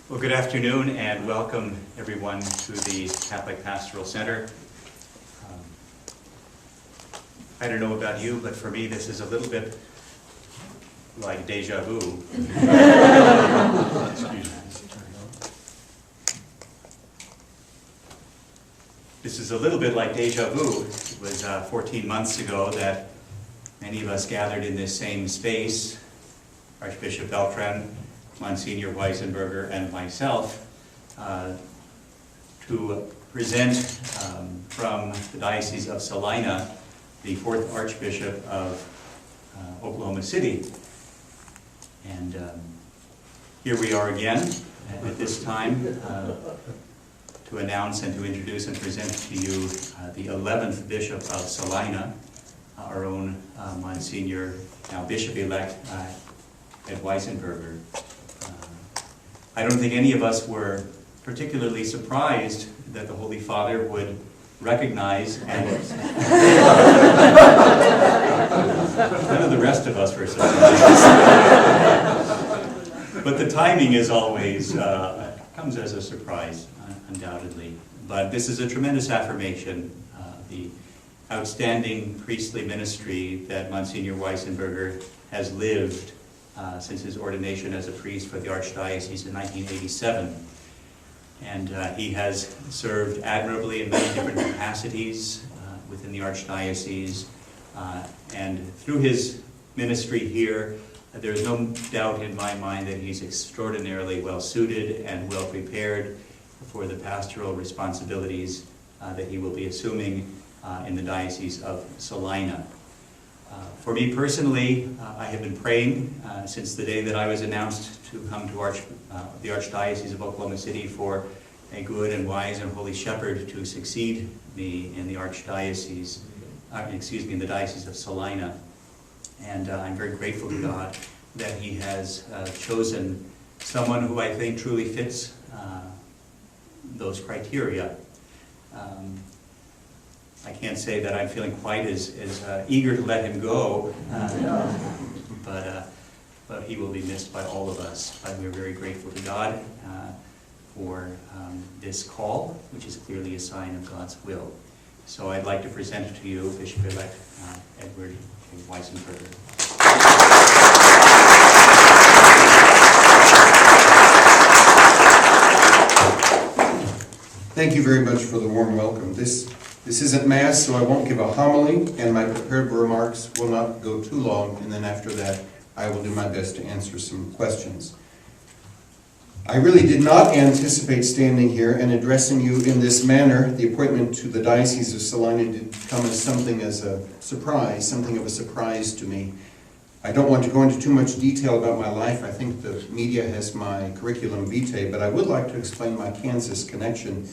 Well, good afternoon and welcome everyone to the Catholic Pastoral Center. I don't know about you, but for me this is a little bit like deja vu. This is a little bit like deja vu. It was 14 months ago that many of us gathered in this same space, Archbishop Beltran, Monsignor Weisenburger, and myself, to present from the Diocese of Salina, the fourth Archbishop of Oklahoma City. And here we are again at this time to announce and to introduce and present to you the 11th Bishop of Salina, our own Monsignor, now Bishop-elect Weisenburger. I don't think any of us were particularly surprised that the Holy Father would recognize, and none of the rest of us were surprised. But the timing is always, comes as a surprise, undoubtedly. But this is a tremendous affirmation. The outstanding priestly ministry that Monsignor Weisenburger has lived since his ordination as a priest for the Archdiocese in 1987. And he has served admirably in many different capacities within the Archdiocese. And through his ministry here, there is no doubt in my mind that he's extraordinarily well suited and well prepared for the pastoral responsibilities that he will be assuming in the Diocese of Salina. For me personally, I have been praying since the day that I was announced to come to the Archdiocese of Oklahoma City for a good and wise and holy shepherd to succeed me in the Archdiocese, in the Diocese of Salina. And I'm very grateful to God that He has chosen someone who I think truly fits those criteria. I can't say that I'm feeling quite as eager to let him go, but he will be missed by all of us. But we're very grateful to God for this call, which is clearly a sign of God's will. So I'd like to present to you Bishop-elect Edward Weisenburger. Thank you very much for the warm welcome. This isn't Mass, so I won't give a homily, and my prepared remarks will not go too long, and then after that, I will do my best to answer some questions. I really did not anticipate standing here and addressing you in this manner. The appointment to the Diocese of Salina did come as something of a surprise to me. I don't want to go into too much detail about my life. I think the media has my curriculum vitae, but I would like to explain my Kansas connection.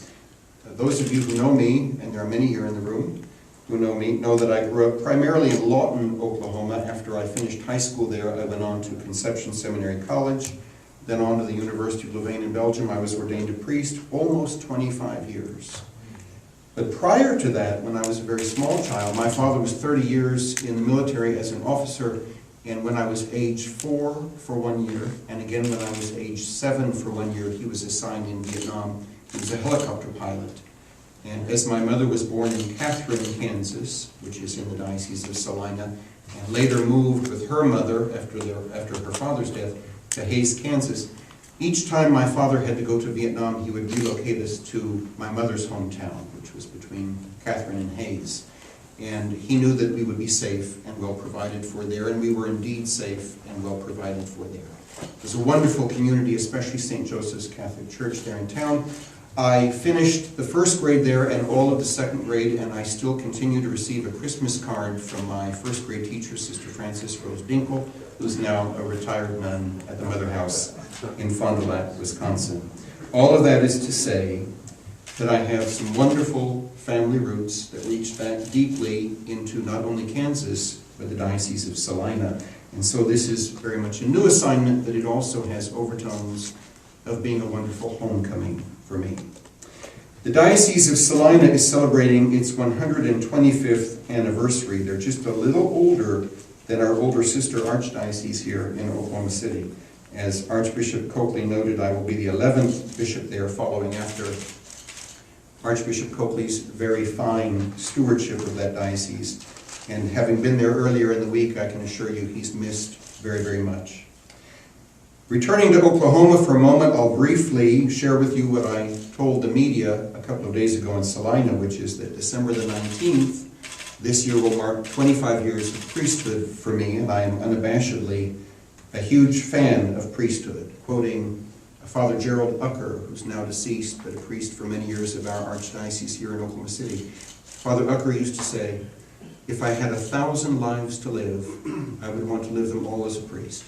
Those of you who know me, and there are many here in the room who know me, know that I grew up primarily in Lawton, Oklahoma. After I finished high school there, I went on to Conception Seminary College, then on to the University of Louvain in Belgium. I was ordained a priest almost 25 years. But prior to that, when I was a very small child, my father was 30 years in the military as an officer, and when I was age 4 for 1 year, and again when I was age 7 for 1 year, he was assigned in Vietnam. He was a helicopter pilot. And as my mother was born in Catherine, Kansas, which is in the Diocese of Salina, and later moved with her mother after her father's death to Hays, Kansas, each time my father had to go to Vietnam, he would relocate us to my mother's hometown, which was between Catherine and Hays. And he knew that we would be safe and well provided for there, and we were indeed safe and well provided for there. It was a wonderful community, especially St. Joseph's Catholic Church there in town. I finished the first grade there and all of the second grade, and I still continue to receive a Christmas card from my first grade teacher, Sister Frances Rose Dinkle, who's now a retired nun at the Mother House in Fond du Lac, Wisconsin. All of that is to say that I have some wonderful family roots that reach back deeply into not only Kansas, but the Diocese of Salina. And so this is very much a new assignment, but it also has overtones of being a wonderful homecoming for me. The Diocese of Salina is celebrating its 125th anniversary. They're just a little older than our older sister archdiocese here in Oklahoma City. As Archbishop Coakley noted, I will be the 11th bishop there, following after Archbishop Coakley's very fine stewardship of that diocese. And having been there earlier in the week, I can assure you he's missed very, very much. Returning to Oklahoma for a moment, I'll briefly share with you what I told the media a couple of days ago in Salina, which is that December the 19th, this year will mark 25 years of priesthood for me, and I am unabashedly a huge fan of priesthood. Quoting Father Gerald Ucker, who's now deceased, but a priest for many years of our archdiocese here in Oklahoma City, Father Ucker used to say, "If I had 1,000 lives to live, I would want to live them all as a priest."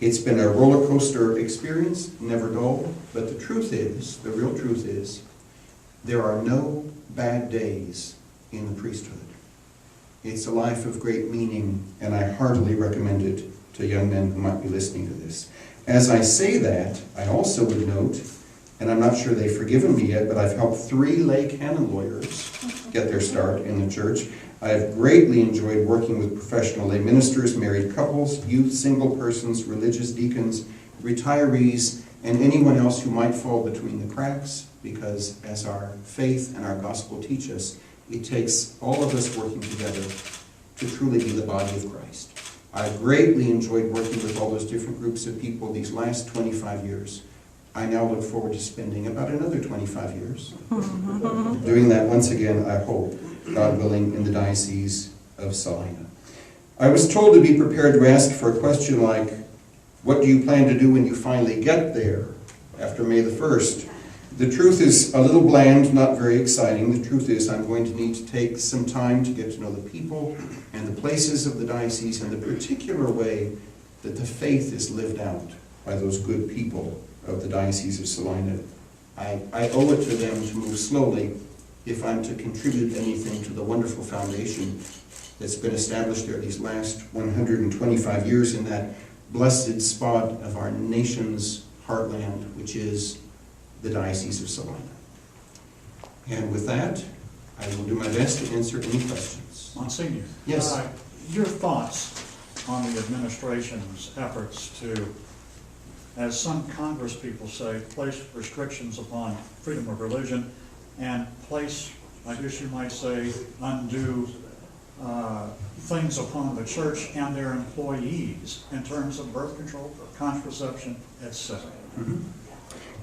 It's been a roller coaster experience, never dull, but the truth is, the real truth is, there are no bad days in the priesthood. It's a life of great meaning, and I heartily recommend it to young men who might be listening to this. As I say that, I also would note, and I'm not sure they've forgiven me yet, but I've helped 3 lay canon lawyers get their start in the church. I have greatly enjoyed working with professional lay ministers, married couples, youth, single persons, religious deacons, retirees, and anyone else who might fall between the cracks, because as our faith and our gospel teach us, it takes all of us working together to truly be the body of Christ. I've greatly enjoyed working with all those different groups of people these last 25 years. I now look forward to spending about another 25 years doing that once again, I hope, God willing, in the Diocese of Salina. I was told to be prepared to ask for a question like, what do you plan to do when you finally get there after May the 1st? The truth is a little bland, not very exciting. The truth is I'm going to need to take some time to get to know the people and the places of the diocese and the particular way that the faith is lived out by those good people of the Diocese of Salina. I owe it to them to move slowly if I'm to contribute anything to the wonderful foundation that's been established there these last 125 years in that blessed spot of our nation's heartland, which is the Diocese of Salina. And with that, I will do my best to answer any questions. Monsignor. Yes. Your thoughts on the administration's efforts to, as some Congress people say, place restrictions upon freedom of religion and place, I guess you might say, undue things upon the church and their employees in terms of birth control, contraception, etc. Mm-hmm.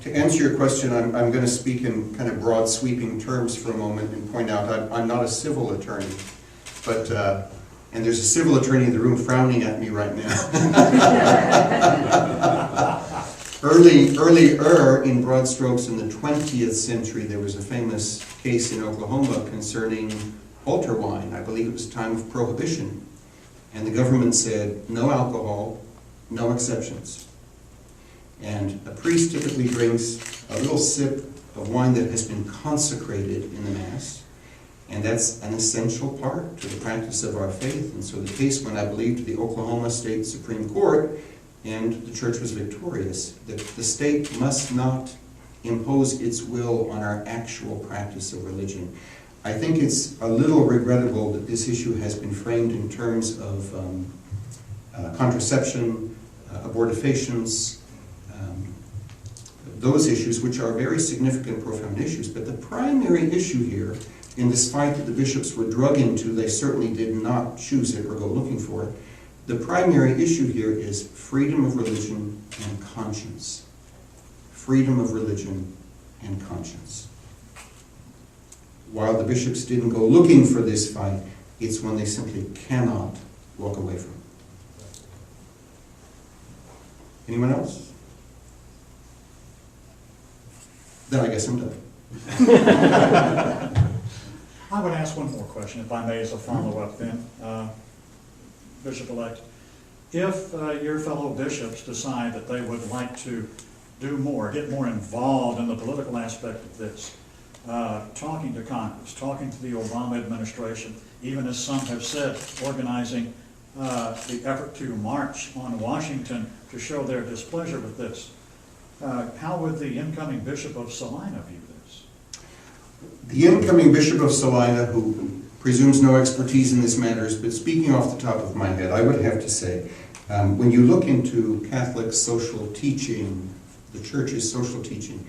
To answer your question, I'm going to speak in kind of broad sweeping terms for a moment and point out I'm not a civil attorney, but and there's a civil attorney in the room frowning at me right now. Earlier in broad strokes in the 20th century, there was a famous case in Oklahoma concerning altar wine. I believe it was a time of prohibition. And the government said, no alcohol, no exceptions. And a priest typically drinks a little sip of wine that has been consecrated in the Mass. And that's an essential part to the practice of our faith. And so the case went, I believe, to the Oklahoma State Supreme Court, and the church was victorious. The state must not impose its will on our actual practice of religion. I think it's a little regrettable that this issue has been framed in terms of contraception, abortifacients, those issues, which are very significant, profound issues. But the primary issue here, in this fight that the bishops were drug into, they certainly did not choose it or go looking for it. The primary issue here is freedom of religion and conscience. Freedom of religion and conscience. While the bishops didn't go looking for this fight, it's one they simply cannot walk away from. Anyone else? Then I guess I'm done. I would ask one more question, if I may, as a follow-up then. Bishop-elect, if your fellow bishops decide that they would like to do more, get more involved in the political aspect of this, talking to Congress, talking to the Obama administration, even as some have said, organizing the effort to march on Washington to show their displeasure with this, how would the incoming Bishop of Salina view this? The incoming Bishop of Salina, who presumes no expertise in this matters, but speaking off the top of my head, I would have to say When you look into Catholic social teaching, the Church's social teaching,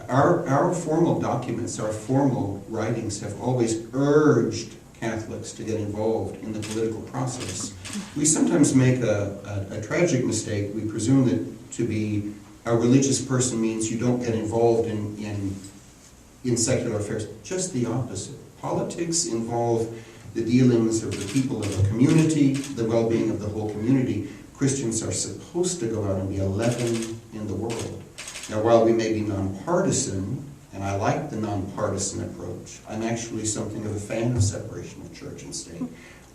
our formal documents, our formal writings have always urged Catholics to get involved in the political process. We sometimes make a tragic mistake. We presume that to be a religious person means you don't get involved in secular affairs. Just the opposite. Politics involve the dealings of the people of a community, the well-being of the whole community. Christians are supposed to go out and be a leaven in the world. Now, while we may be nonpartisan, and I like the nonpartisan approach, I'm actually something of a fan of separation of church and state.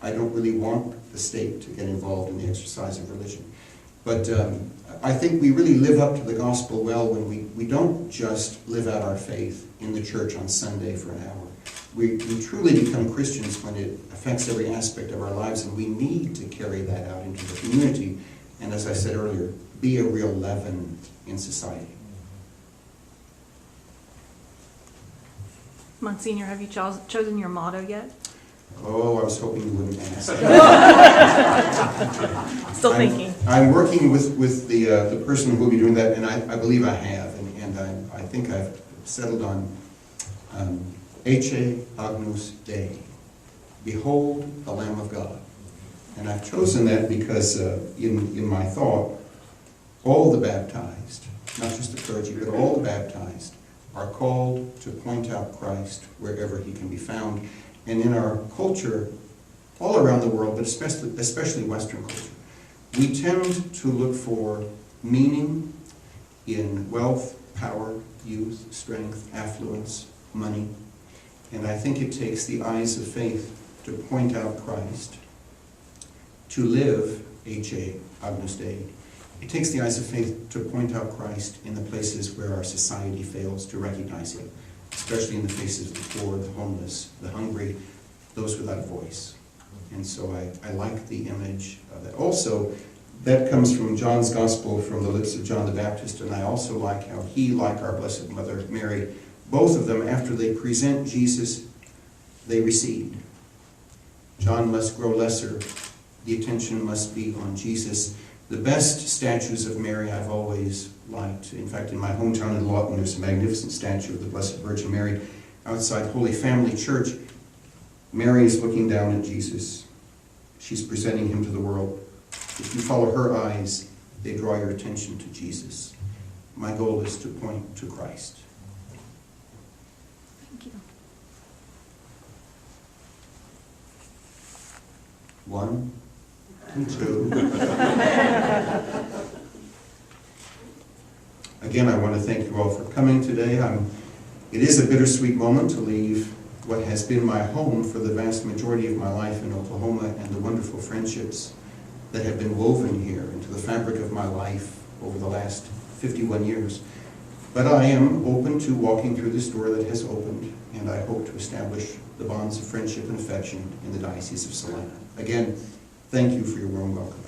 I don't really want the state to get involved in the exercise of religion. But I think we really live up to the gospel well when we don't just live out our faith in the church on Sunday for an hour. We truly become Christians when it affects every aspect of our lives, and we need to carry that out into the community. And as I said earlier, be a real leaven in society. Monsignor, have you chosen your motto yet? Oh, I was hoping you wouldn't ask. Still thinking. I'm working with the person who will be doing that, and I believe I have, and I think I've settled on Ecce Agnus Dei, behold the Lamb of God. And I've chosen that because in my thought, all the baptized, not just the clergy, but all the baptized, are called to point out Christ wherever he can be found. And in our culture, all around the world, but especially Western culture, we tend to look for meaning in wealth, power, youth, strength, affluence, money. And I think it takes the eyes of faith to point out Christ, to live Ecce Agnus Dei. It takes the eyes of faith to point out Christ in the places where our society fails to recognize him, especially in the faces of the poor, the homeless, the hungry, those without a voice. And so I like the image of that. Also, that comes from John's Gospel, from the lips of John the Baptist, and I also like how he, like our Blessed Mother Mary, both of them, after they present Jesus, they recede. John must grow lesser. The attention must be on Jesus. The best statues of Mary I've always liked. In fact, in my hometown in Lawton, there's a magnificent statue of the Blessed Virgin Mary outside Holy Family Church. Mary is looking down at Jesus. She's presenting him to the world. If you follow her eyes, they draw your attention to Jesus. My goal is to point to Christ. Thank you. 1, 2. Again, I want to thank you all for coming today. It is a bittersweet moment to leave what has been my home for the vast majority of my life in Oklahoma, and the wonderful friendships that have been woven here into the fabric of my life over the last 51 years. But I am open to walking through this door that has opened, and I hope to establish the bonds of friendship and affection in the Diocese of Salina. Again, thank you for your warm welcome.